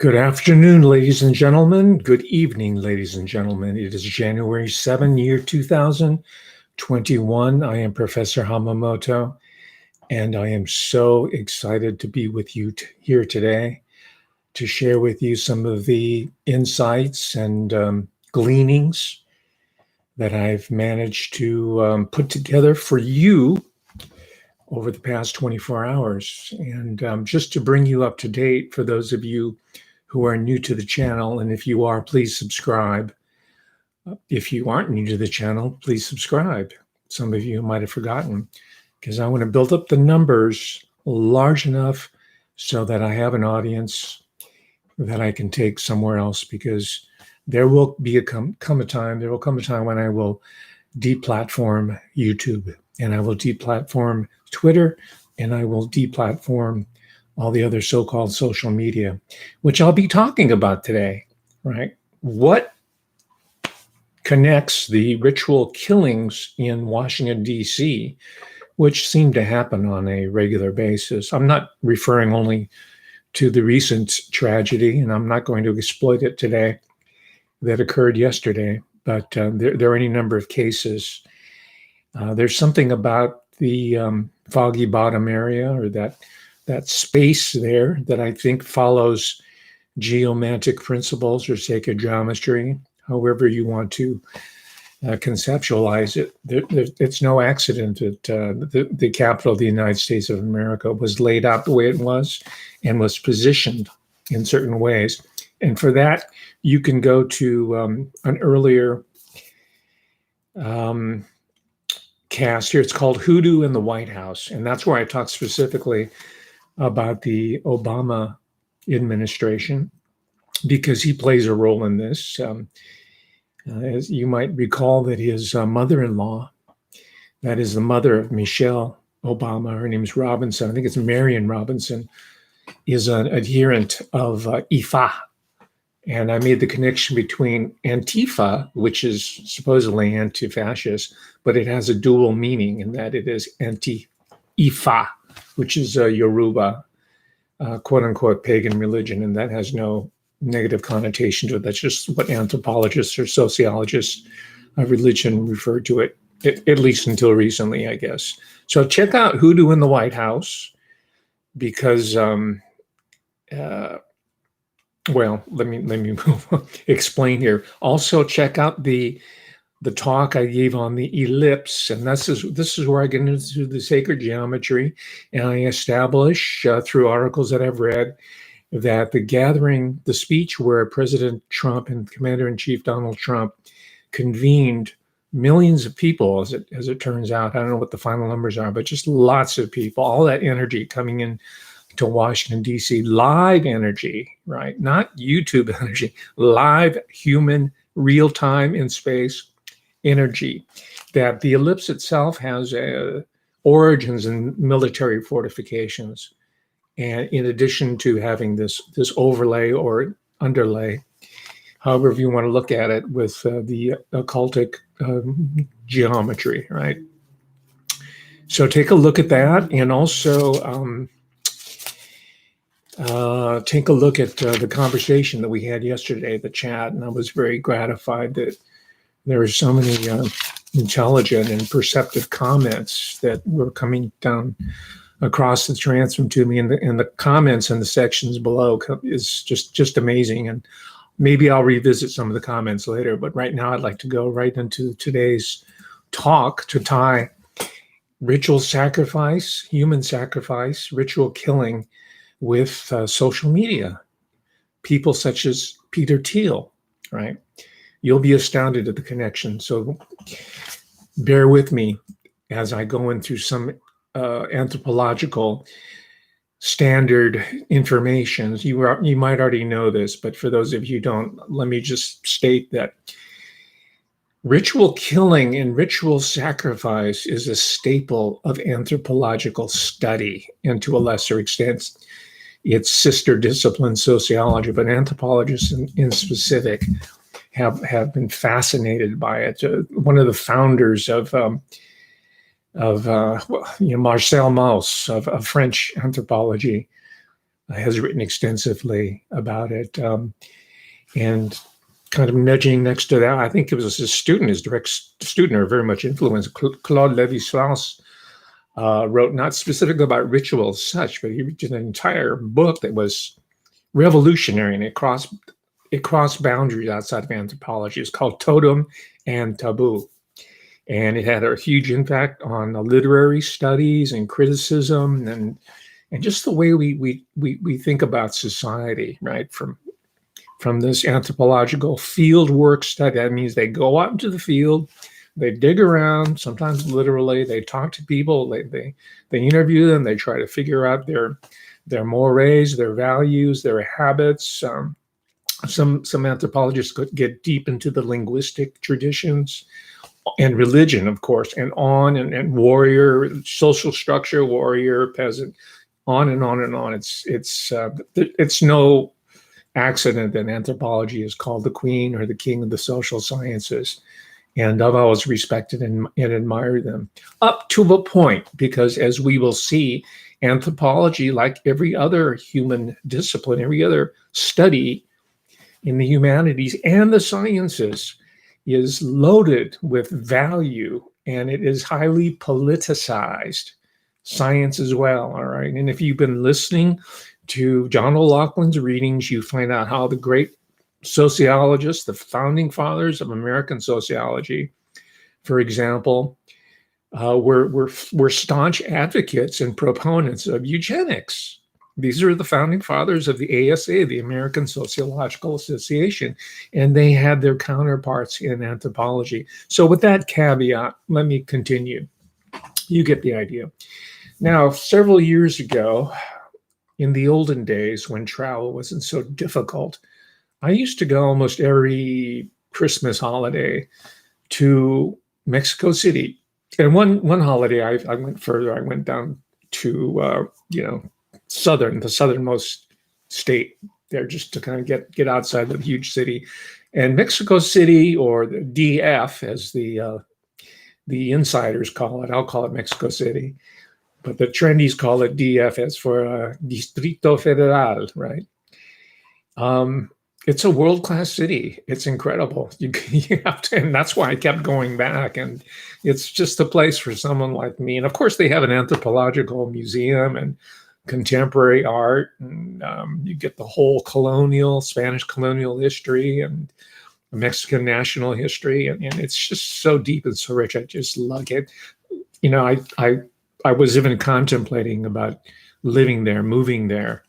Good afternoon, ladies and gentlemen. Good evening, ladies and gentlemen. It is January 7, year 2021. I am Professor Hamamoto, and I am so excited to be with you here today to share with you some of the insights and gleanings that I've managed to put together for you over the past 24 hours. And just to bring you up to date, for those of you who are new to the channel, and if you are, please subscribe. If you aren't new to the channel, please subscribe. Some of you might have forgotten, because I want to build up the numbers large enough so that I have an audience that I can take somewhere else, because there will come a time when I will deplatform YouTube, and I will deplatform Twitter, and I will deplatform all the other so-called social media, which I'll be talking about today, right? What connects the ritual killings in Washington, D.C., which seem to happen on a regular basis? I'm not referring only to the recent tragedy, and I'm not going to exploit it today, that occurred yesterday, but there are any number of cases. There's something about the Foggy Bottom area, or that space there, that I think follows geomantic principles or sacred geometry, however you want to conceptualize it. It's no accident that the capital of the United States of America was laid out the way it was and was positioned in certain ways. And for that, you can go to an earlier cast here. It's called Hoodoo in the White House. And that's where I talk specifically about the Obama administration, because he plays a role in this. As you might recall, that his mother-in-law, that is the mother of Michelle Obama, her name is Robinson, I think it's Marion Robinson, is an adherent of Ifa. And I made the connection between Antifa, which is supposedly anti-fascist, but it has a dual meaning in that it is anti-Ifa, which is a Yoruba, quote-unquote, pagan religion, and that has no negative connotation to it. That's just what anthropologists or sociologists of religion refer to it, at least until recently, I guess. So check out Hoodoo in the White House, because, well, let me explain here. Also, check out the talk I gave on the ellipse, and this is where I get into the sacred geometry, and I establish through articles that I've read that the speech where President Trump and Commander-in-Chief Donald Trump convened millions of people, as it turns out. I don't know what the final numbers are, but just lots of people, all that energy coming in to Washington, D.C., live energy, right? Not YouTube energy, live human, real-time in space energy. That the ellipse itself has origins in military fortifications, and in addition to having this overlay or underlay, however you want to look at it, with the occultic geometry, right? So take a look at that, and also take a look at the conversation that we had yesterday, the chat, and I was very gratified that there were so many intelligent and perceptive comments that were coming down across the transom to me, and the comments in the sections below is just amazing. And maybe I'll revisit some of the comments later, but right now I'd like to go right into today's talk to tie ritual sacrifice, human sacrifice, ritual killing with social media. People such as Peter Thiel, right? You'll be astounded at the connection. So bear with me as I go into some anthropological standard information. You might already know this, but for those of you who don't, let me just state that ritual killing and ritual sacrifice is a staple of anthropological study, and to a lesser extent, its sister discipline, sociology, but anthropologists in specific have been fascinated by it. One of the founders of Marcel Mauss of French anthropology has written extensively about it. And kind of nudging next to that, I think it was his student, his direct student, or very much influenced, Claude Lévi-Strauss, wrote not specifically about ritual as such, but he wrote an entire book that was revolutionary, and it crossed boundaries outside of anthropology. It's called Totem and Taboo. And it had a huge impact on literary studies and criticism and just the way we think about society, right? From this anthropological field work study. That means they go out into the field, they dig around, sometimes literally, they talk to people, they interview them, they try to figure out their mores, their values, their habits. Some anthropologists get deep into the linguistic traditions and religion, of course, and warrior, social structure, warrior, peasant, on and on and on. It's no accident that anthropology is called the queen or the king of the social sciences. And I've always respected and admired them up to a point, because as we will see, anthropology, like every other human discipline, every other study in the humanities and the sciences, is loaded with value, and it is highly politicized. Science as well, all right? And if you've been listening to John O'Loughlin's readings, you find out how the great sociologists, the founding fathers of American sociology, for example, were staunch advocates and proponents of eugenics. These are the founding fathers of the ASA, the American Sociological Association, and they had their counterparts in anthropology. So with that caveat, let me continue. You get the idea. Now, several years ago, in the olden days when travel wasn't so difficult, I used to go almost every Christmas holiday to Mexico City. And one holiday, I went further. I went down to, the southernmost state there, just to kind of get outside of the huge city. And Mexico City, or the DF, as the insiders call it, I'll call it Mexico City, but the trendies call it DF, as for Distrito Federal, right? It's a world-class city. It's incredible. You have to, and that's why I kept going back. And it's just a place for someone like me. And of course, they have an anthropological museum and contemporary art, and you get the whole Spanish colonial history and Mexican national history, and it's just so deep and so rich. I just love it. I was even contemplating about living there, moving there.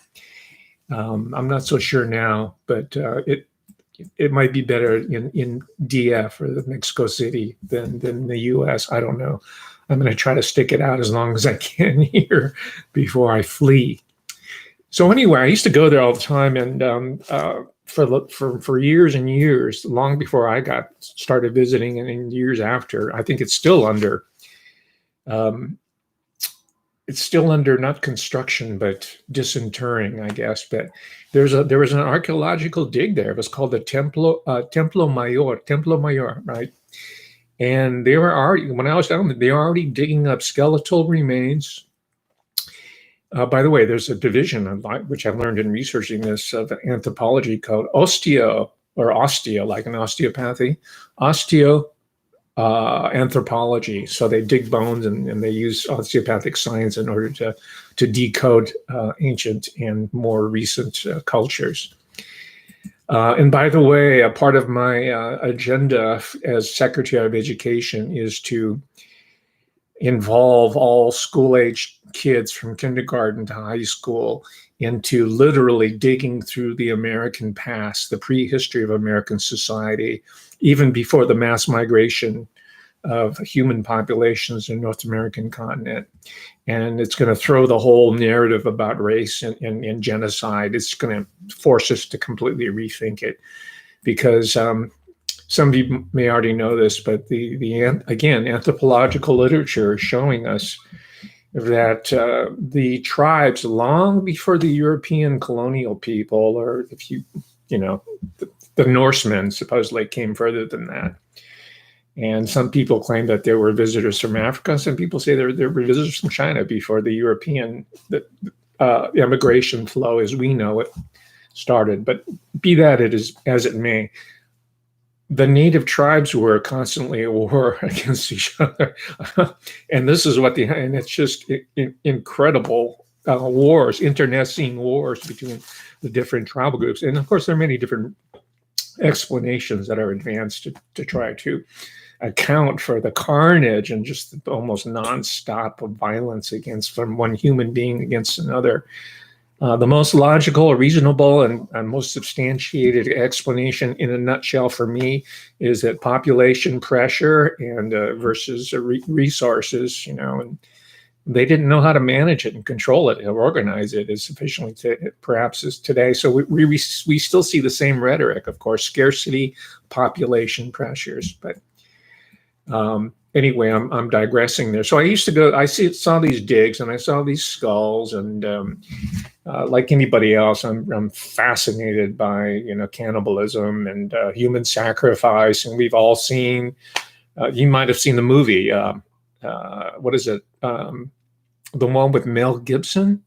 I'm not so sure now, but it might be better in DF, or the Mexico City, than the U.S. I don't know. I'm going to try to stick it out as long as I can here before I flee. So anyway, I used to go there all the time, and for years and years, long before I got started visiting, and in years after, I think it's still under not construction, but disinterring, I guess. But there was an archaeological dig there. It was called the Templo Mayor, right? And they were already, when I was down there, they were already digging up skeletal remains. By the way, there's a division, which I learned in researching this, of anthropology called osteo, like an osteopathy, anthropology. So they dig bones, and they use osteopathic science in order to decode ancient and more recent cultures. And by the way, a part of my agenda as Secretary of Education is to involve all school-age kids from kindergarten to high school into literally digging through the American past, the prehistory of American society, even before the mass migration of human populations in North American continent. And it's going to throw the whole narrative about race and genocide. It's going to force us to completely rethink it, because some of you may already know this, but again, anthropological literature is showing us that the tribes, long before the European colonial people, or the Norsemen supposedly came further than that. And some people claim that there were visitors from Africa. Some people say there were visitors from China before the immigration flow as we know it started. But be that as it may, the native tribes were constantly at war against each other. And this is and it's just incredible wars, internecine wars between the different tribal groups. And of course, there are many different explanations that are advanced to try to account for the carnage and just the almost nonstop of violence from one human being against another. The most logical, reasonable, and most substantiated explanation in a nutshell for me is that population pressure and versus resources, and they didn't know how to manage it and control it or organize it as efficiently perhaps as today. So we still see the same rhetoric, of course, scarcity, population pressures. But anyway, I'm digressing there. So I used to go, saw these digs and I saw these skulls, and like anybody else, I'm fascinated by, cannibalism and human sacrifice. And we've all seen, you might have seen the movie, what is it? The one with Mel Gibson,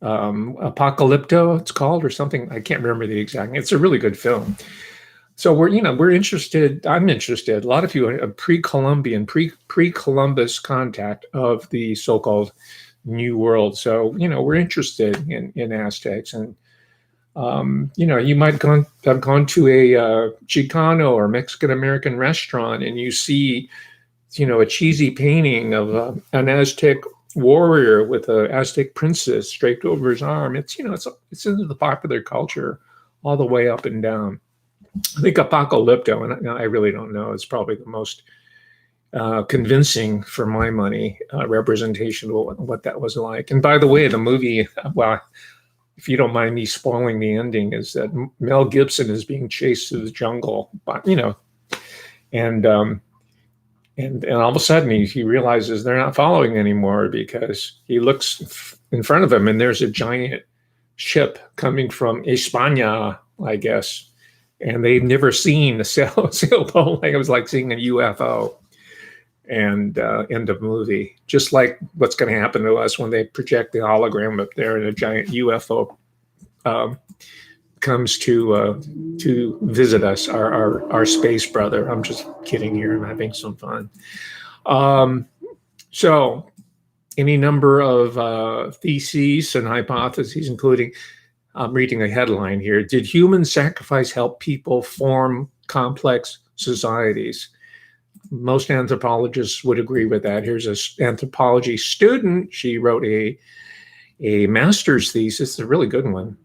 Apocalypto, it's called, or something. I can't remember the exact. It's a really good film. So we're interested. I'm interested. A lot of you are pre-Columbian, pre-Columbus contact of the so-called New World. So we're interested in Aztecs, and you might have gone to a Chicano or Mexican American restaurant, and you see, a cheesy painting of an Aztec warrior with an Aztec princess draped over his arm. It's into the popular culture all the way up and down. I think Apocalypto, and I really don't know, it's probably the most convincing for my money representation of what that was like. And by the way, the movie, well, if you don't mind me spoiling the ending, is that Mel Gibson is being chased through the jungle, but and all of a sudden he realizes they're not following anymore, because he looks in front of him and there's a giant ship coming from España, I guess. And they've never seen a sailboat. Like, it was like seeing a UFO. And end of movie. Just like what's going to happen to us when they project the hologram up there and a giant UFO comes to visit us, our space brother. I'm just kidding here. I'm having some fun. So any number of theses and hypotheses, including, I'm reading a headline here. Did human sacrifice help people form complex societies? Most anthropologists would agree with that. Here's an anthropology student. She wrote a master's thesis, a really good one.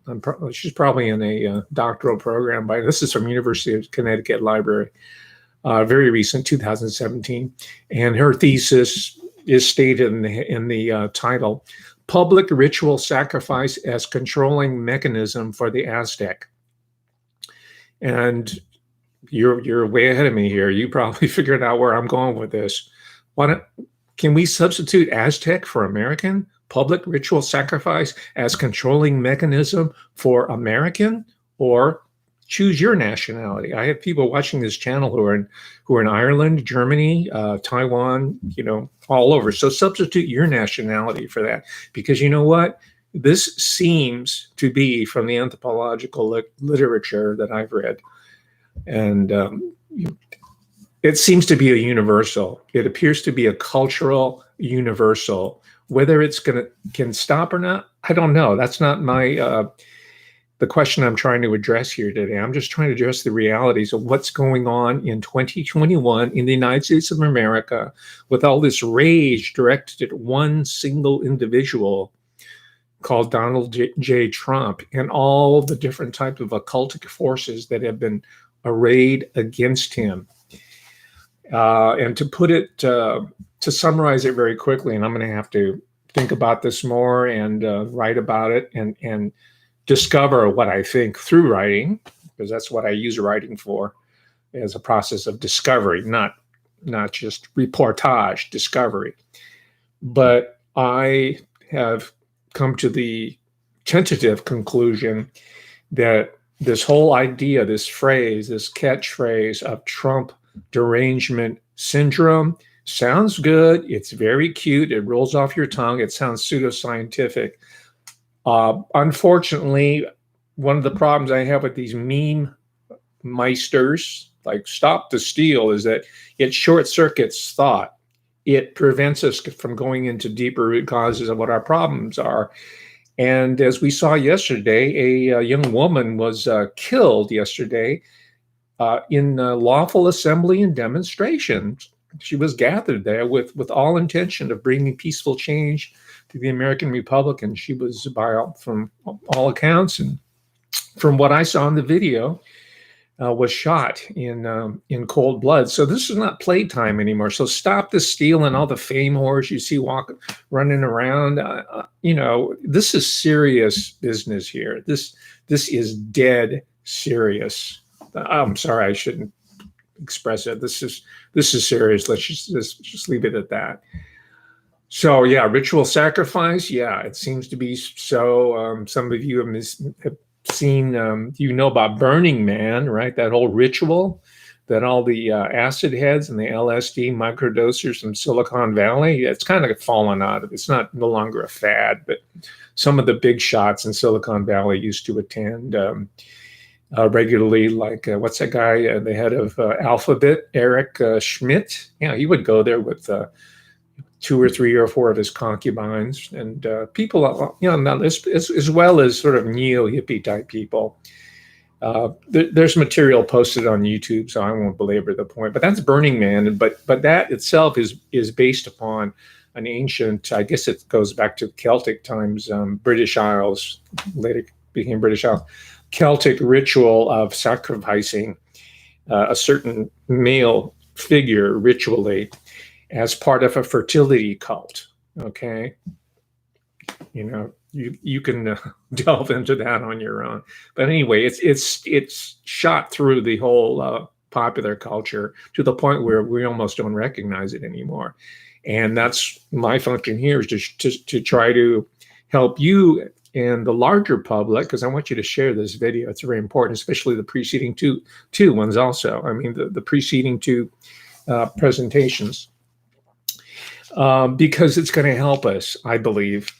She's probably in a doctoral program. This is from University of Connecticut Library, very recent, 2017. And her thesis is stated in the title, Public Ritual Sacrifice as Controlling Mechanism for the Aztec. And you're way ahead of me here. You probably figured out where I'm going with this. Can we substitute Aztec for American? Public ritual sacrifice as controlling mechanism for American, or choose your nationality? I have people watching this channel who are in Ireland, Germany, Taiwan, all over. So substitute your nationality for that, because you know what? This seems to be, from the anthropological literature that I've read, and it seems to be a universal. It appears to be a cultural universal. Whether it's can stop or not, I don't know. That's not the question I'm trying to address here today. I'm just trying to address the realities of what's going on in 2021 in the United States of America, with all this rage directed at one single individual called Donald J. Trump, and all the different types of occultic forces that have been arrayed against him. And to put it, to summarize it very quickly, and I'm going to have to think about this more and write about it and discover what I think through writing, because that's what I use writing for, as a process of discovery, not just reportage, discovery. But I have come to the tentative conclusion that this whole idea, this phrase, this catchphrase of Trump derangement syndrome sounds good. It's very cute. It rolls off your tongue. It sounds pseudoscientific. Unfortunately, one of the problems I have with these meme meisters, like Stop the Steal, is that it short circuits thought. It prevents us from going into deeper root causes of what our problems are. And as we saw yesterday, a young woman was killed yesterday in lawful assembly and demonstration. She was gathered there with all intention of bringing peaceful change to the American Republic. And she was, from all accounts and from what I saw in the video, was shot in cold blood. So this is not playtime anymore. So stop the steal and all the fame whores you see running around. This is serious business here. This is dead serious. I'm sorry, I shouldn't express it. This is serious. Let's just leave it at that. So yeah, ritual sacrifice. Yeah, it seems to be so. Some of you have seen, about Burning Man, right? That whole ritual that all the acid heads and the LSD microdosers from Silicon Valley, it's kind of fallen out of. It's no longer a fad, but some of the big shots in Silicon Valley used to attend regularly, like what's that guy, the head of Alphabet, Eric Schmidt? Yeah, he would go there with 2 or 3 or 4 of his concubines, and people, as well as sort of neo-hippie type people. There's material posted on YouTube, so I won't belabor the point. But that's Burning Man, but that itself is based upon an ancient, I guess it goes back to Celtic times, British Isles, later became British Isles, Celtic ritual of sacrificing a certain male figure ritually as part of a fertility cult. Okay, you can delve into that on your own. But anyway, it's shot through the whole popular culture to the point where we almost don't recognize it anymore. And that's my function here, is to try to help you and the larger public, because I want you to share this video. It's very important, especially the preceding two ones also. I mean, the preceding 2 presentations. Because it's going to help us, I believe,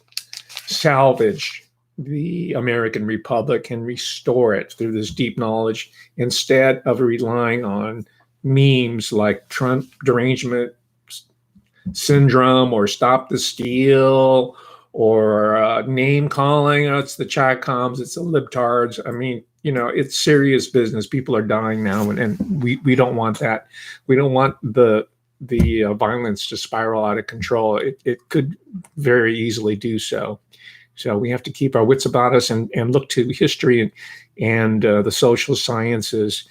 salvage the American Republic and restore it through this deep knowledge, instead of relying on memes like Trump derangement syndrome or Stop the Steal or name calling. It's the Chi-Coms, it's the libtards. I mean, it's serious business. People are dying now, and we don't want that. We don't want the violence to spiral out of control. It could very easily do so. So we have to keep our wits about us and look to history and the social sciences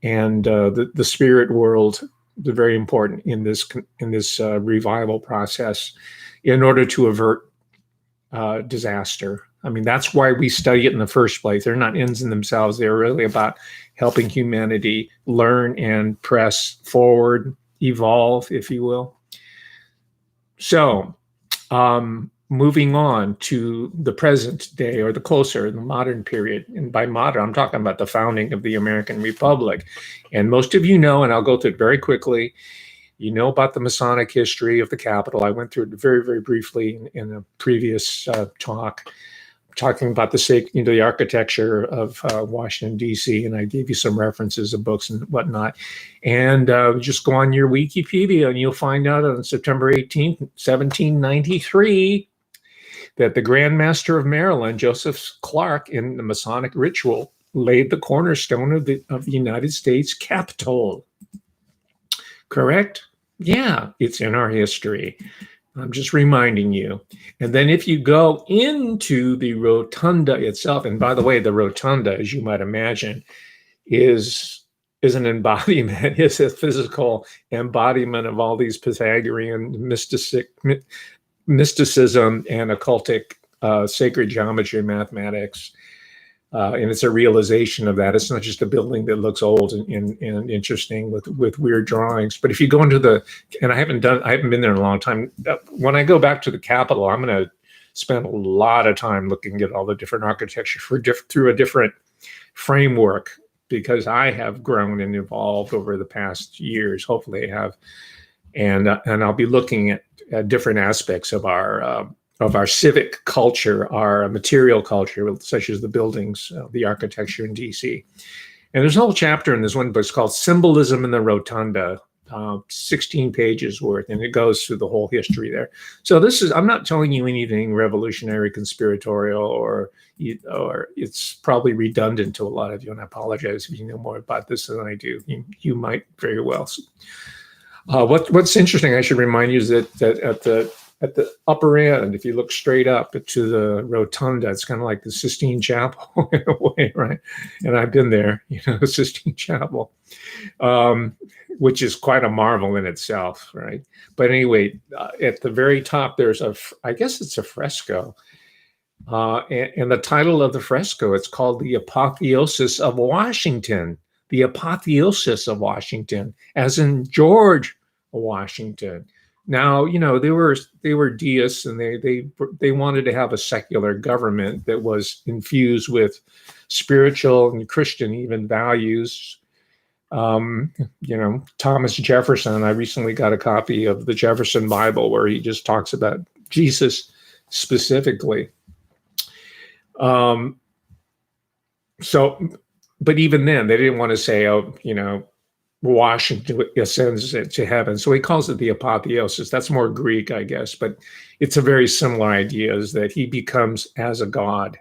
and the spirit world. They're very important in this revival process in order to avert disaster. I mean, that's why we study it in the first place. They're not ends in themselves. They're really about helping humanity learn and press forward, evolve, if you will. So, moving on to the present day, or the modern period. And by modern, I'm talking about the founding of the American Republic. And most of you know, and I'll go through it very quickly, about the Masonic history of the Capitol. I went through it very, very briefly in a previous talk, talking about the architecture of Washington, D.C., and I gave you some references of books and whatnot. And just go on your Wikipedia and you'll find out on September 18th, 1793, that the Grand Master of Maryland, Joseph Clark, in the Masonic ritual, laid the cornerstone of the United States Capitol. Correct? Yeah, it's in our history. I'm just reminding you. And then if you go into the rotunda itself, and by the way, the rotunda, as you might imagine, is an embodiment, is a physical embodiment of all these Pythagorean mysticism and occultic sacred geometry and mathematics. And it's a realization of that. It's not just a building that looks old and interesting with weird drawings. But if you go into and I haven't been there in a long time. When I go back to the Capitol, I'm going to spend a lot of time looking at all the different architecture through a different framework, because I have grown and evolved over the past years. Hopefully I have. and I'll be looking at different aspects of our civic culture, our material culture, such as the buildings, the architecture in DC. And there's a whole chapter in this one book. It's called Symbolism in the Rotunda, 16 pages worth, and it goes through the whole history there. So I'm not telling you anything revolutionary, conspiratorial, or it's probably redundant to a lot of you, and I apologize if you know more about this than I do. You might very well. What's interesting, I should remind you, is that at the upper end, if you look straight up to the rotunda, it's kind of like the Sistine Chapel in a way, right? And I've been there, the Sistine Chapel, which is quite a marvel in itself, right? But anyway, at the very top, there's I guess it's a fresco. And the title of the fresco, it's called The Apotheosis of Washington. The Apotheosis of Washington, as in George Washington. Now, they were deists, and they wanted to have a secular government that was infused with spiritual and Christian even values. Thomas Jefferson, I recently got a copy of the Jefferson Bible where he just talks about Jesus specifically. But even then, they didn't want to say, Washington ascends to heaven. So he calls it the apotheosis. That's more Greek, I guess, but it's a very similar idea, is that he becomes as a god,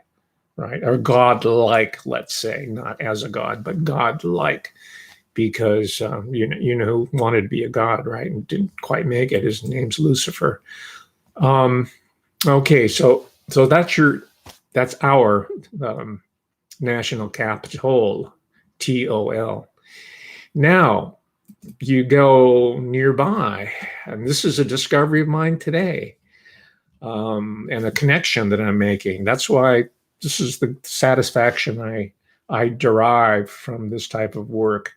right? Or God-like, let's say, not as a god, but God-like, because, who wanted to be a god, right? And didn't quite make it. His name's Lucifer. Okay, so that's our national capital, TOL. Now, you go nearby, and this is a discovery of mine today, and a connection that I'm making. That's why this is the satisfaction I derive from this type of work.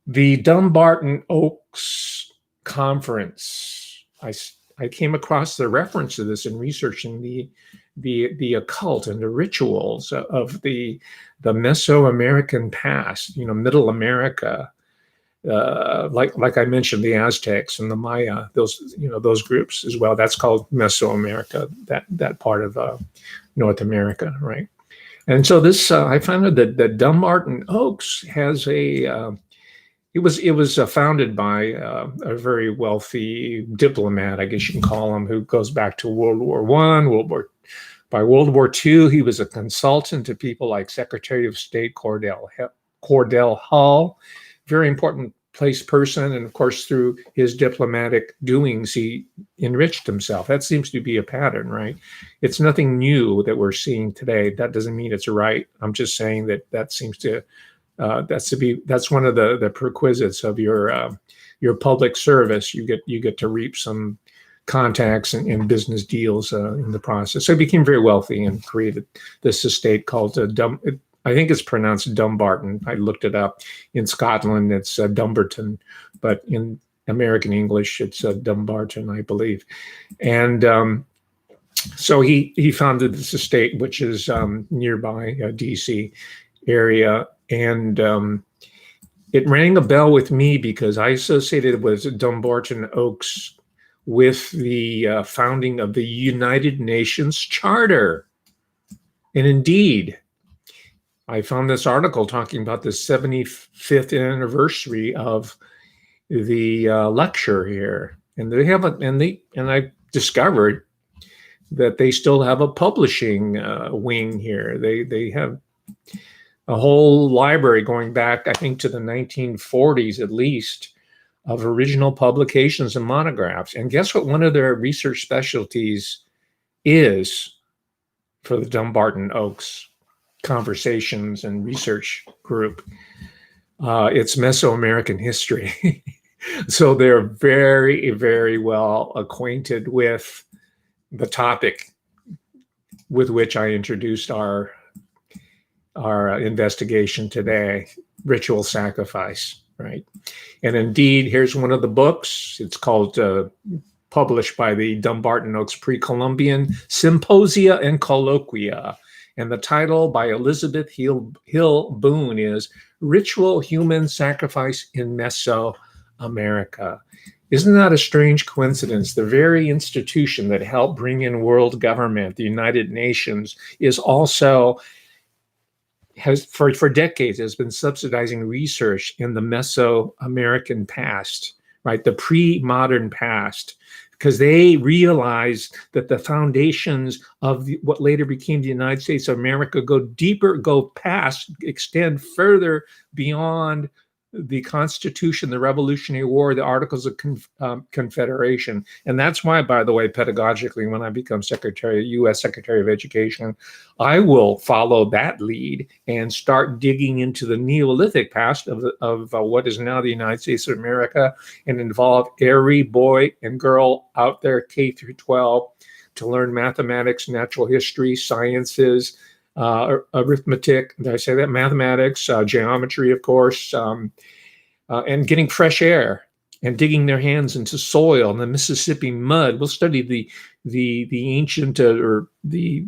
The Dumbarton Oaks Conference, I came across the reference to this in researching the occult and the rituals of the Mesoamerican past, Middle America, like I mentioned, the Aztecs and the Maya, those groups as well. That's called Mesoamerica, that part of North America, right? And so this, I found out that Dumbarton Oaks has it was founded by a very wealthy diplomat, I guess you can call him, who goes back to World War I, By World War II, he was a consultant to people like Secretary of State Cordell Hull, very important place person. And of course, through his diplomatic doings, he enriched himself. That seems to be a pattern, right? It's nothing new that we're seeing today. That doesn't mean it's right. I'm just saying that seems to, that's one of the prerequisites of your public service. You get to reap some contacts and business deals in the process. So he became very wealthy and created this estate called I think it's pronounced Dumbarton. I looked it up. In Scotland, it's Dumbarton, but in American English, it's Dumbarton, I believe. And so he founded this estate, which is nearby DC area. And it rang a bell with me because I associated with Dumbarton Oaks with the founding of the United Nations Charter. And indeed, I found this article talking about the 75th anniversary of the lecture here. And they have and I discovered that they still have a publishing wing here. They have a whole library going back, I think, to the 1940s at least, of original publications and monographs. And guess what one of their research specialties is for the Dumbarton Oaks Conversations and Research Group? It's Mesoamerican history. So they're very, very well acquainted with the topic with which I introduced our investigation today, ritual sacrifice, right? And indeed, here's one of the books. It's called, published by the Dumbarton Oaks Pre-Columbian Symposia and Colloquia. And the title by Elizabeth Hill Boone is Ritual Human Sacrifice in Mesoamerica. Isn't that a strange coincidence? The very institution that helped bring in world government, the United Nations, is also has for decades has been subsidizing research in the Mesoamerican past, right? The pre-modern past, because they realized that the foundations of what later became the United States of America go deeper, go past, extend further beyond the Constitution, the Revolutionary War, the Articles of Confederation. And that's why, by the way, pedagogically, when I become U.S. Secretary of Education, I will follow that lead and start digging into the Neolithic past of what is now the United States of America, and involve every boy and girl out there, K through 12, to learn mathematics, natural history, sciences, arithmetic, did I say that? Mathematics, geometry, of course, and getting fresh air and digging their hands into soil and the Mississippi mud. We'll study the ancient or the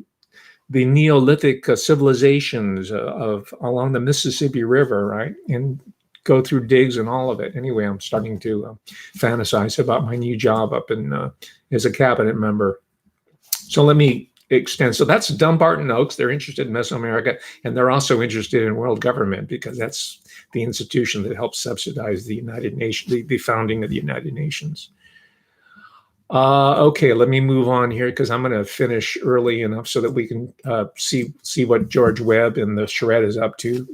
Neolithic civilizations of along the Mississippi River, right? And go through digs and all of it. Anyway, I'm starting to fantasize about my new job up in as a cabinet member. So let me extend. So that's Dumbarton Oaks. They're interested in Mesoamerica, and they're also interested in world government because that's the institution that helps subsidize the United Nations, the founding of the United Nations. Okay, let me move on here because I'm going to finish early enough so that we can see what George Webb and the charrette is up to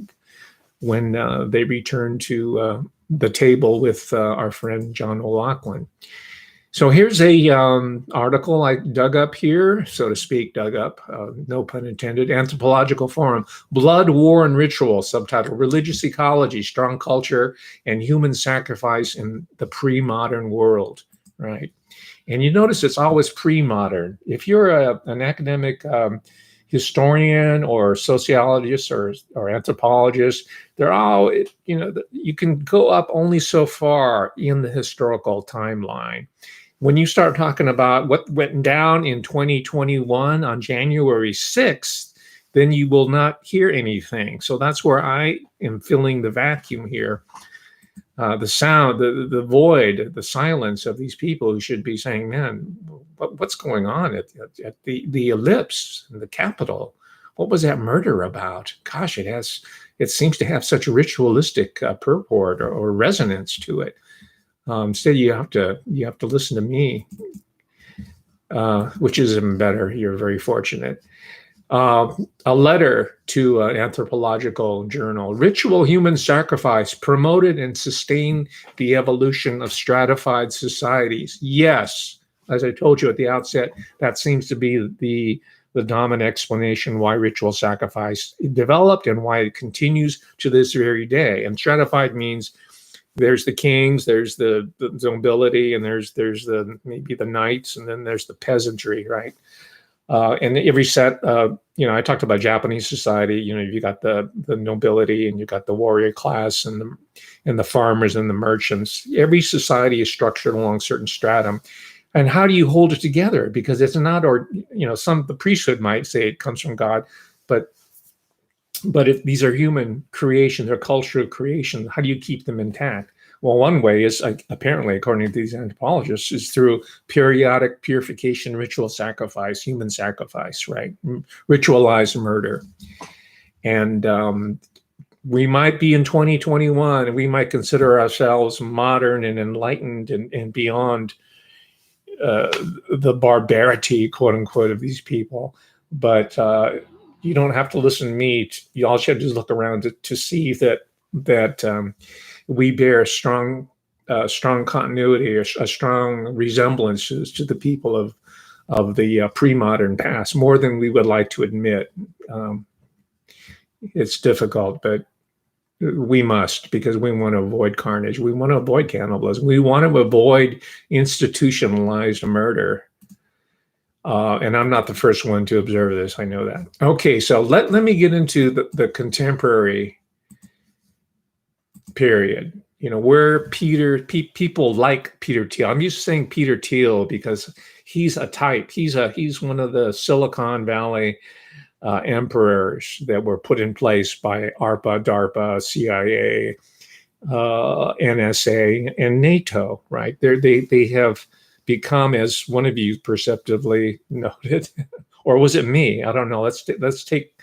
when they return to the table with our friend John O'Loughlin. So here's a article I dug up here, so to speak, no pun intended. Anthropological Forum, Blood, War, and Ritual, subtitle, Religious Ecology, Strong Culture, and Human Sacrifice in the Pre-Modern World, right? And you notice it's always pre-modern. If you're an academic historian or sociologist or anthropologist, they're all, you can go up only so far in the historical timeline. When you start talking about what went down in 2021 on January 6th, then you will not hear anything. So that's where I am filling the vacuum here. The sound, the void, the silence of these people who should be saying, man, what's going on at the ellipse, the Capitol? What was that murder about? Gosh, it seems to have such a ritualistic purport or resonance to it. Instead, you have to listen to me, which is even better. You're very fortunate. A letter to an anthropological journal. Ritual human sacrifice promoted and sustained the evolution of stratified societies. Yes, as I told you at the outset, that seems to be the dominant explanation why ritual sacrifice developed and why it continues to this very day. And stratified means there's the kings, there's the nobility, and there's maybe the knights, and then there's the peasantry, right? And every set, I talked about Japanese society. You got the nobility, and you got the warrior class, and the farmers and the merchants. Every society is structured along certain stratum. And how do you hold it together? Because it's not, the priesthood might say it comes from God, but these are human creations, they're cultural creations. How do you keep them intact? Well, one way is, apparently, according to these anthropologists, is through periodic purification, ritual sacrifice, human sacrifice, right? Ritualized murder. And we might be in 2021, and we might consider ourselves modern and enlightened and beyond the barbarity, quote unquote, of these people. But you don't have to listen to me. You all should just look around to see that we bear strong continuity, or a strong resemblances to the people of the pre-modern past, more than we would like to admit. It's difficult, but we must, because we want to avoid carnage. We want to avoid cannibalism. We want to avoid institutionalized murder. And I'm not the first one to observe this. I know that. Okay, so let me get into the contemporary period. Where people like Peter Thiel. I'm used to saying Peter Thiel because he's a type. He's one of the Silicon Valley emperors that were put in place by ARPA, DARPA, CIA, NSA and NATO, right? They have become, as one of you perceptively noted, or was it me? I don't know. Let's take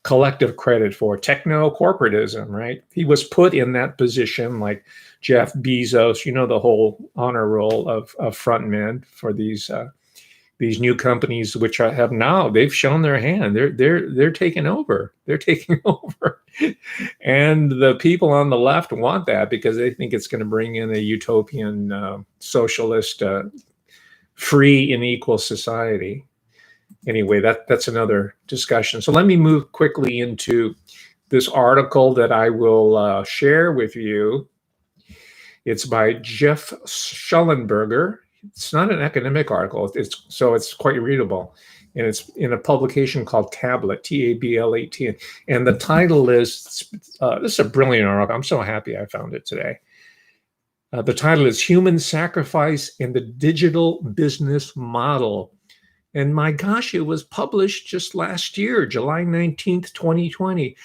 collective credit for techno-corporatism, right? He was put in that position, like Jeff Bezos, the whole honor roll of frontmen for these new companies, which have now, they've shown their hand. They're taking over. They're taking over. And the people on the left want that because they think it's going to bring in a utopian, socialist, free and equal society. Anyway, that's another discussion. So let me move quickly into this article that I will share with you. It's by Jeff Schellenberger. It's not an academic article, it's quite readable. And it's in a publication called Tablet, T-A-B-L-E-T. And the title is, this is a brilliant article. I'm so happy I found it today. The title is Human Sacrifice in the Digital Business Model. And my gosh, it was published just last year, July 19th, 2020.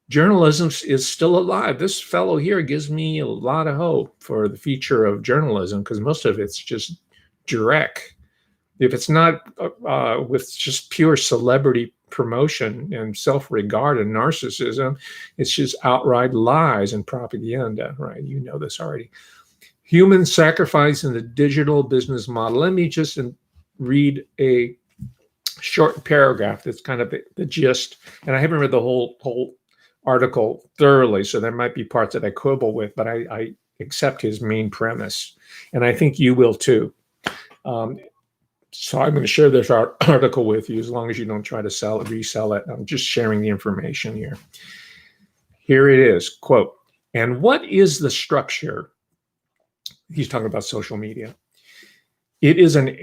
Journalism is still alive. This fellow here gives me a lot of hope for the future of journalism because most of it's just direct. If it's not with just pure celebrity promotion and self-regard and narcissism, it's just outright lies and propaganda, right? You know this already. Human sacrifice in the digital business model. Let me just read a short paragraph that's kind of the gist. And I haven't read the whole article thoroughly, so there might be parts that I quibble with, but I accept his main premise. And I think you will too. So I'm going to share this article with you as long as you don't try to resell it. I'm just sharing the information here. Here it is, quote, and what is the structure? He's talking about social media. It is an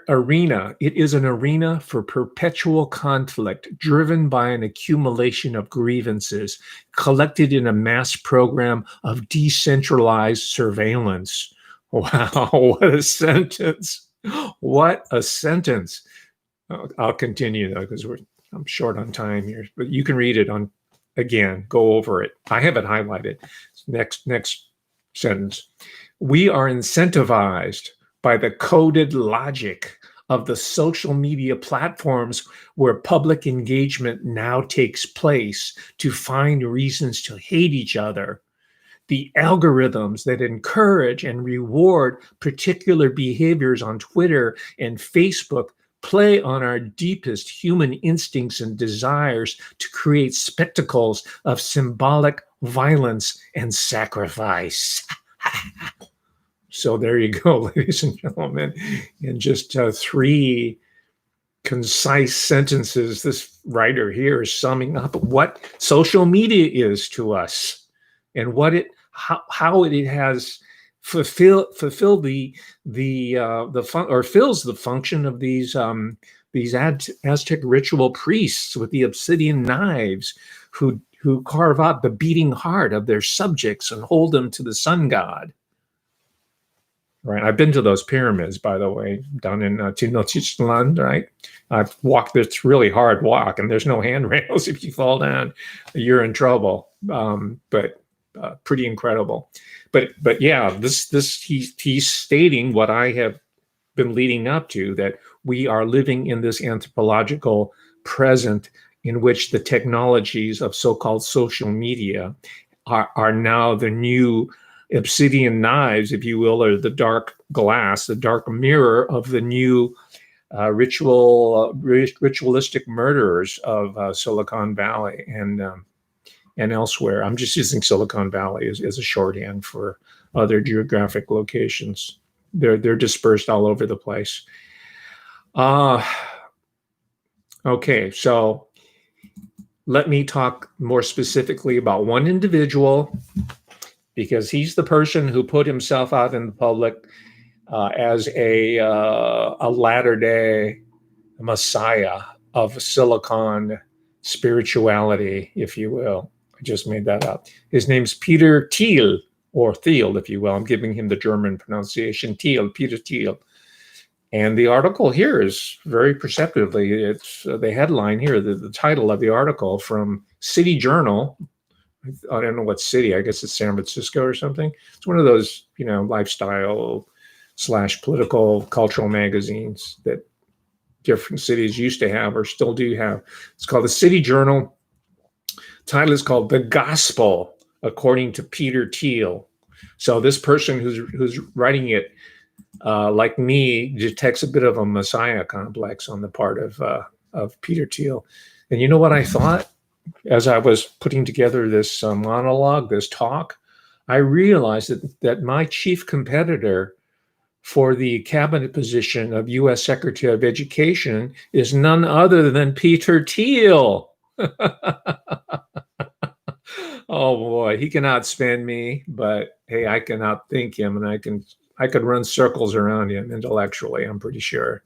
arena. It is an arena for perpetual conflict driven by an accumulation of grievances collected in a mass program of decentralized surveillance. Wow, what a sentence. What a sentence. I'll continue though, because I'm short on time here, but you can read it again, go over it. I have it highlighted. Next sentence. We are incentivized by the coded logic of the social media platforms where public engagement now takes place to find reasons to hate each other. The algorithms that encourage and reward particular behaviors on Twitter and Facebook play on our deepest human instincts and desires to create spectacles of symbolic violence and sacrifice. So there you go, ladies and gentlemen. In just 3 concise sentences, this writer here is summing up what social media is to us and how it has fulfilled fills the function of these Aztec ritual priests with the obsidian knives who carve out the beating heart of their subjects and hold them to the sun god. Right, I've been to those pyramids, by the way, down in Tenochtitlan, right? I've walked this really hard walk, and there's no handrails. If you fall down, you're in trouble. But pretty incredible. But yeah, he's stating what I have been leading up to, that we are living in this anthropological present in which the technologies of so-called social media are now the new obsidian knives, if you will, or the dark glass, the dark mirror of the new ritualistic murderers of Silicon Valley and elsewhere. I'm just using Silicon Valley as a shorthand for other geographic locations. They're dispersed all over the place. Okay, so let me talk more specifically about one individual, because he's the person who put himself out in the public as a latter-day messiah of Silicon spirituality, if you will. I just made that up. His name's Peter Thiel, or Thiel, if you will. I'm giving him the German pronunciation, Thiel, Peter Thiel. And the article here is very perceptively, it's the headline here, the title of the article from City Journal, I don't know what city. I guess it's San Francisco or something. It's one of those, lifestyle / political cultural magazines that different cities used to have or still do have. It's called the City Journal. Title is called The Gospel According to Peter Thiel. So this person who's writing it, like me, detects a bit of a messiah complex on the part of Peter Thiel. And you know what I thought as I was putting together this monologue, this talk? I realized that my chief competitor for the cabinet position of U.S. Secretary of Education is none other than Peter Thiel. Oh boy, he can outspend me, but hey, I can outthink him, and I could run circles around him intellectually. I'm pretty sure.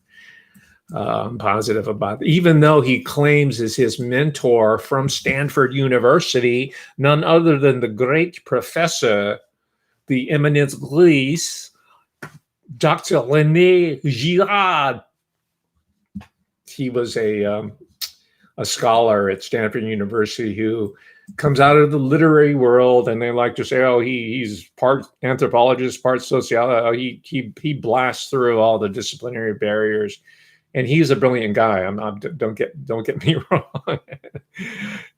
I'm positive about it. Even though he claims as his mentor from Stanford University, none other than the great professor, the eminent Greece, Dr. René Girard. He was a scholar at Stanford University who comes out of the literary world, and they like to say, "Oh, he's part anthropologist, part sociologist." He blasts through all the disciplinary barriers, and he's a brilliant guy. Don't get me wrong.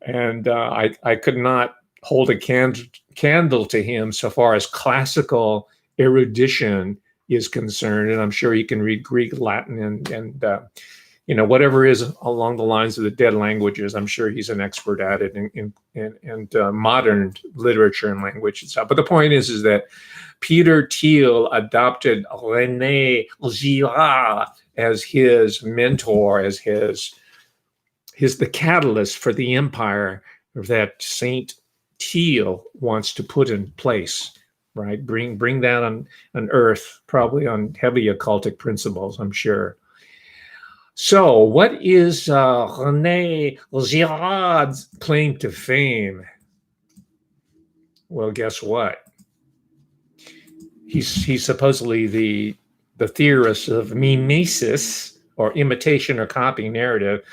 And I could not hold a candle to him so far as classical erudition is concerned, and I'm sure he can read Greek, Latin, and whatever is along the lines of the dead languages. I'm sure he's an expert at it in modern literature and language itself. But the point is that Peter Thiel adopted René Girard as his mentor, as the catalyst for the empire that Saint Thiel wants to put in place. Right, bring that on earth, probably on heavy occultic principles, I'm sure. So, what is René Girard's claim to fame? Well, guess what? He's supposedly the theorist of mimesis, or imitation or copying narrative.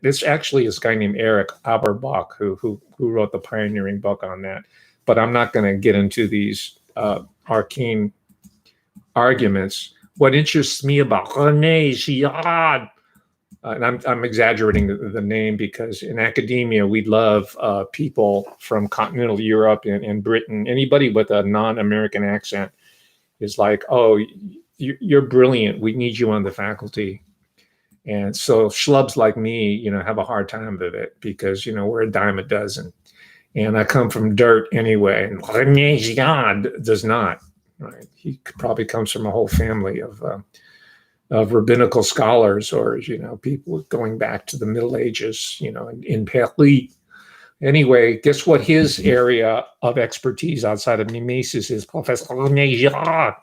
This actually is a guy named Eric Auerbach who wrote the pioneering book on that. But I'm not going to get into these arcane arguments. What interests me about René Girard, and I'm exaggerating the name because in academia we love people from continental Europe and Britain. Anybody with a non-American accent is like, "Oh, you're brilliant. We need you on the faculty." And so schlubs like me, have a hard time with it because we're a dime a dozen. And I come from dirt anyway, and René Girard does not. Right? He probably comes from a whole family of rabbinical scholars, or people going back to the Middle Ages, in Paris. Anyway, guess what his area of expertise outside of mimesis is, Professor René Girard?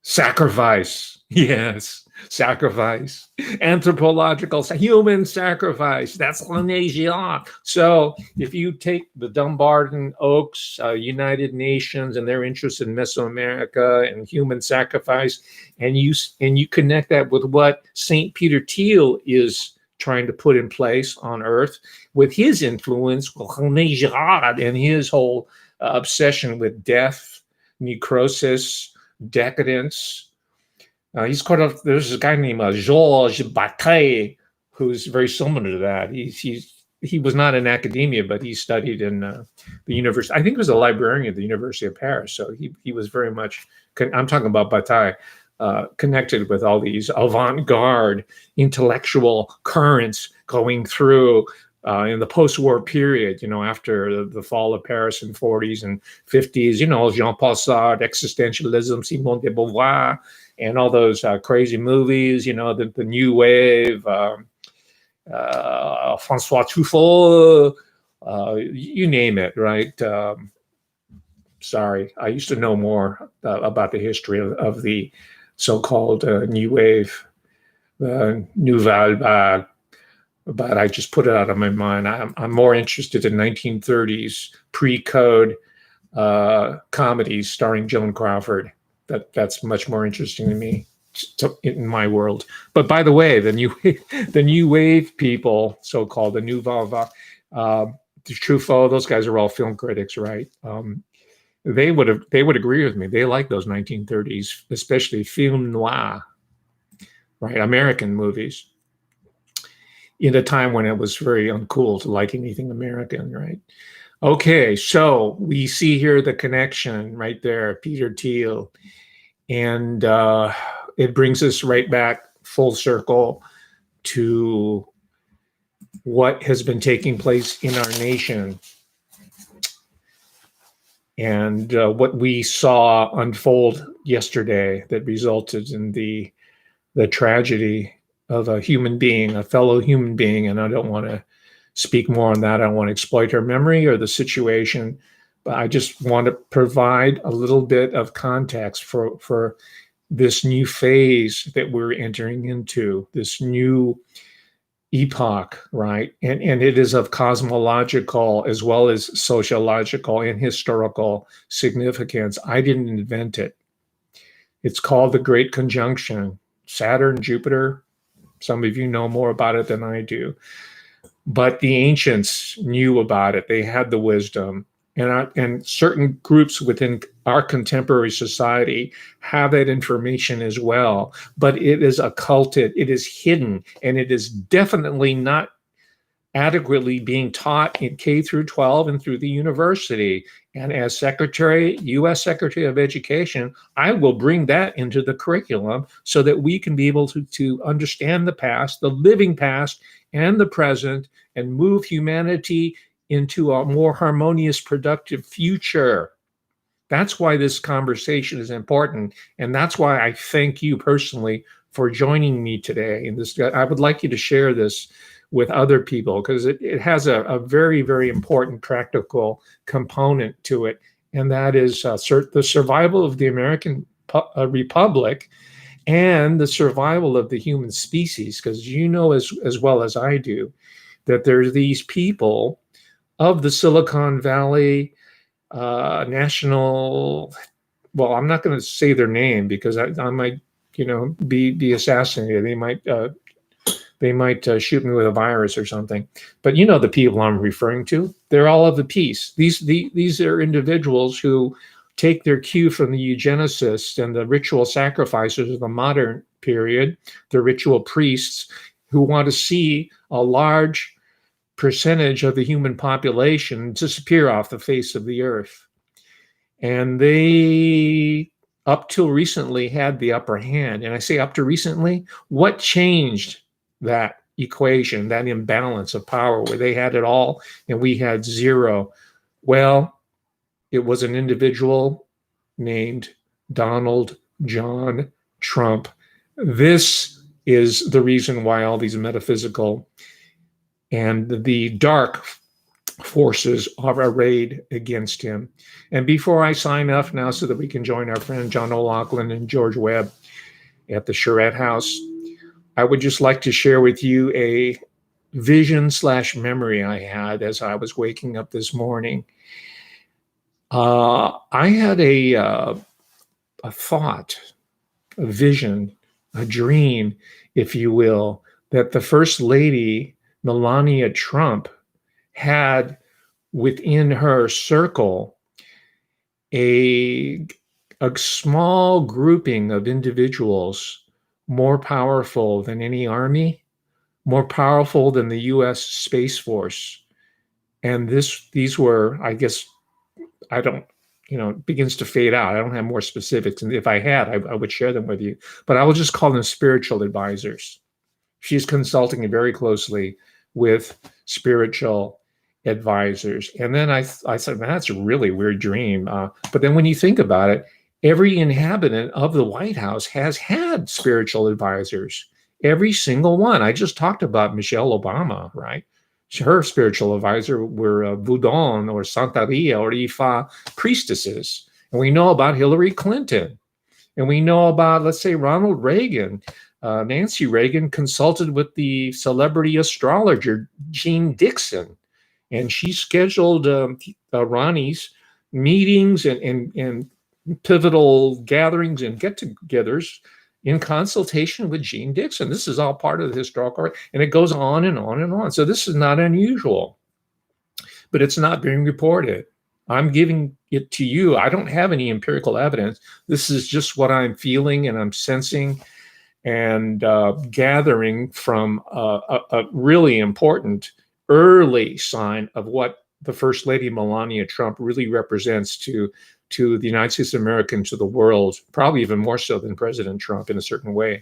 Sacrifice. Yes, sacrifice. Anthropological, human sacrifice. That's René Girard. So if you take the Dumbarton Oaks, United Nations, and their interest in Mesoamerica and human sacrifice, and you connect that with what St. Peter Thiel is trying to put in place on Earth, with his influence, René Girard, and his whole obsession with death, necrosis, decadence. There's a guy named Georges Bataille, who's very similar to that. He was not in academia, but he studied in the university. I think he was a librarian at the University of Paris. So he was very much, I'm talking about Bataille, connected with all these avant-garde intellectual currents going through in the post-war period, after the fall of Paris in 40s and 50s, Jean-Paul Sartre, existentialism, Simone de Beauvoir, and all those crazy movies, the New Wave, François Truffaut, you name it, right? Sorry, I used to know more about the history of the so-called New Wave, Nouvelle Vague, but I just put it out of my mind. I'm more interested in 1930s pre-code comedies starring Joan Crawford. That's much more interesting to me in my world. But by the way, the new wave people, so-called the Nouvelle Vague, Truffaut, those guys are all film critics, right? They would agree with me. They like those 1930s, especially film noir, right? American movies, in a time when it was very uncool to like anything American, right? Okay, so we see here the connection right there, Peter Thiel, and it brings us right back full circle to what has been taking place in our nation and what we saw unfold yesterday that resulted in the tragedy of a human being, a fellow human being. And I don't want to speak more on that. I don't want to exploit her memory or the situation, but I just want to provide a little bit of context for this new phase that we're entering into, this new epoch, right? And it is of cosmological as well as sociological and historical significance. I didn't invent it. It's called the Great Conjunction. Saturn, Jupiter, some of you know more about it than I do. But the ancients knew about it. They had the wisdom. And certain groups within our contemporary society have that information as well. But it is occulted, it is hidden, and it is definitely not adequately being taught in K through 12 and through the university. And as U.S. Secretary of Education, I will bring that into the curriculum so that we can be able to understand the past, the living past, and the present, and move humanity into a more harmonious, productive future. That's why this conversation is important. And that's why I thank you personally for joining me today. And I would like you to share this with other people because it has a very, very important practical component to it. And that is the survival of the American Republic and the survival of the human species. Because you know as well as I do that there's these people of the Silicon Valley national, well, I'm not going to say their name because I might, be assassinated. They might shoot me with a virus or something. But you know the people I'm referring to. They're all of the peace. These are individuals who take their cue from the eugenicists and the ritual sacrificers of the modern period, the ritual priests who want to see a large percentage of the human population disappear off the face of the earth. And they, up till recently, had the upper hand. And I say up to recently, what changed that equation, that imbalance of power where they had it all and we had zero? Well, it was an individual named Donald John Trump. This is the reason why all these metaphysical and the dark forces are arrayed against him. And before I sign off now so that we can join our friend John O'Loughlin and George Webb at the Charette House, I would just like to share with you a vision/memory I had as I was waking up this morning. I had a thought, a vision, a dream, if you will, that the First Lady, Melania Trump, had within her circle a small grouping of individuals more powerful than any army, more powerful than the U.S. Space Force. And these were, I guess, it begins to fade out. I don't have more specifics. And if I had, I would share them with you. But I will just call them spiritual advisors. She's consulting very closely with spiritual advisors. And then I said, man, that's a really weird dream. But then when you think about it, every inhabitant of the White House has had spiritual advisors. Every single one. I just talked about Michelle Obama, right? Her spiritual advisor were Voudon or Santeria or Ifa priestesses. And we know about Hillary Clinton. And we know about, let's say, Ronald Reagan. Nancy Reagan consulted with the celebrity astrologer Jean Dixon. And she scheduled Ronnie's meetings and pivotal gatherings and get-togethers in consultation with Jean Dixon. This is all part of the historical, and it goes on and on and on. So this is not unusual. but it's not being reported. I'm giving it to you. I don't have any empirical evidence. This is just what I'm feeling and I'm sensing and gathering from a really important early sign of what the First Lady Melania Trump really represents to the United States of America and to the world, probably even more so than President Trump in a certain way.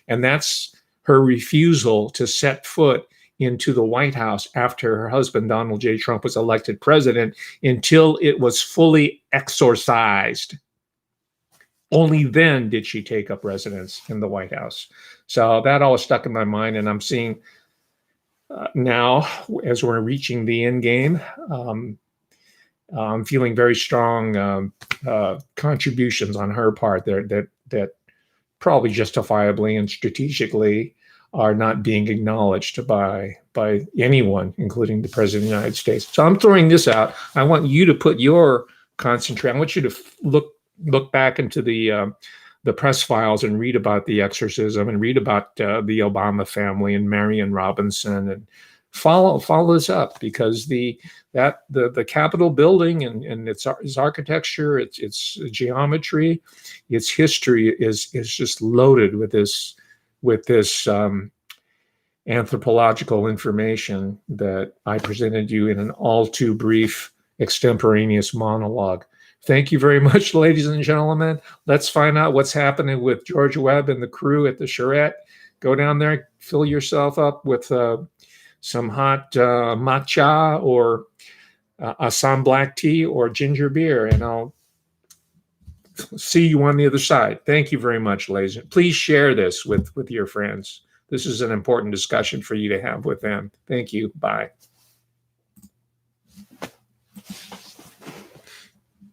And that's her refusal to set foot into the White House after her husband, Donald J. Trump, was elected president until it was fully exorcised. Only then did she take up residence in the White House. So that all stuck in my mind, and I'm seeing now, as we're reaching the end game, I'm feeling very strong contributions on her part that probably justifiably and strategically are not being acknowledged by anyone, including the President of the United States. So I'm throwing this out. I want you to put your concentration. I want you to look back into the press files and read about the exorcism and read about the Obama family and Marion Robinson, and follow this up, because the Capitol building and its architecture, its geometry, its history is just loaded with this anthropological information that I presented you in an all too brief extemporaneous monologue. Thank you very much, ladies and gentlemen. Let's find out what's happening with George Webb and the crew at the Charrette. Go down there, fill yourself up with some hot matcha or Assam black tea or ginger beer, and I'll see you on the other side. Thank you very much, ladies. Please share this with your friends. This is an important discussion for you to have with them. Thank you. Bye.